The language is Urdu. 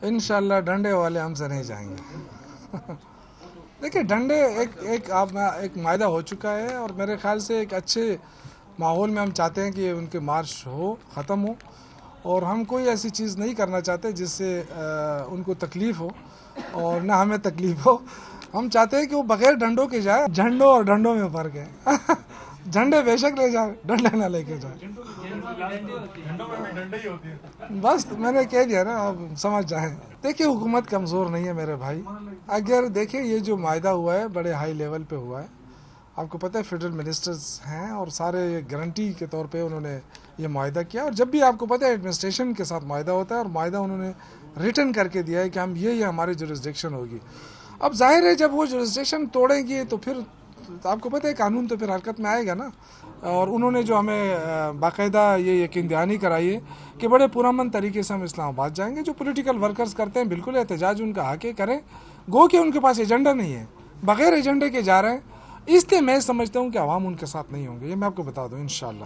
انشاءاللہ ڈنڈے والے ہم سے نہیں جائیں گے. دیکھیں ڈنڈے ایک معاہدہ ہو چکا ہے، اور میرے خیال سے ایک اچھے ماحول میں ہم چاہتے ہیں کہ ان کے مارچ ختم ہو، اور ہم کوئی ایسی چیز نہیں کرنا چاہتے جس سے ان کو تکلیف ہو اور نہ ہمیں تکلیف ہو. ہم چاہتے ہیں کہ وہ بغیر ڈنڈوں کے جائے. جھنڈوں اور ڈنڈوں میں فرق ہے. جھنڈے بے شک لے جائیں، ڈنڈے نہ لے کے جائیں. بس میں نے کہہ دیا نا، آپ سمجھ جائیں. دیکھیں حکومت کمزور نہیں ہے میرے بھائی. اگر دیکھیں یہ جو معاہدہ ہوا ہے بڑے ہائی لیول پہ ہوا ہے. آپ کو پتہ ہے فیڈرل منسٹرز ہیں اور سارے گارنٹی کے طور پہ انہوں نے یہ معاہدہ کیا. اور جب بھی آپ کو پتہ ہے ایڈمنسٹریشن کے ساتھ معاہدہ ہوتا ہے، اور معاہدہ انہوں نے ریٹن کر کے دیا ہے کہ ہم یہ ہماری جورسڈکشن ہوگی. اب ظاہر ہے جب وہ جورسڈکشن توڑیں گے تو پھر آپ کو پتہ ہے قانون تو پھر حرکت میں آئے گا نا. اور انہوں نے جو ہمیں باقاعدہ یہ یقین دہانی کرائی ہے کہ بڑے پرامن طریقے سے ہم اسلام آباد جائیں گے. جو پولیٹیکل ورکرز کرتے ہیں بالکل احتجاج ان کا حق ہے، کریں. گو کہ ان کے پاس ایجنڈا نہیں ہے، بغیر ایجنڈے کے جا رہے ہیں. اس لیے میں سمجھتا ہوں کہ عوام ان کے ساتھ نہیں ہوں گے. یہ میں آپ کو بتا دوں انشاءاللہ.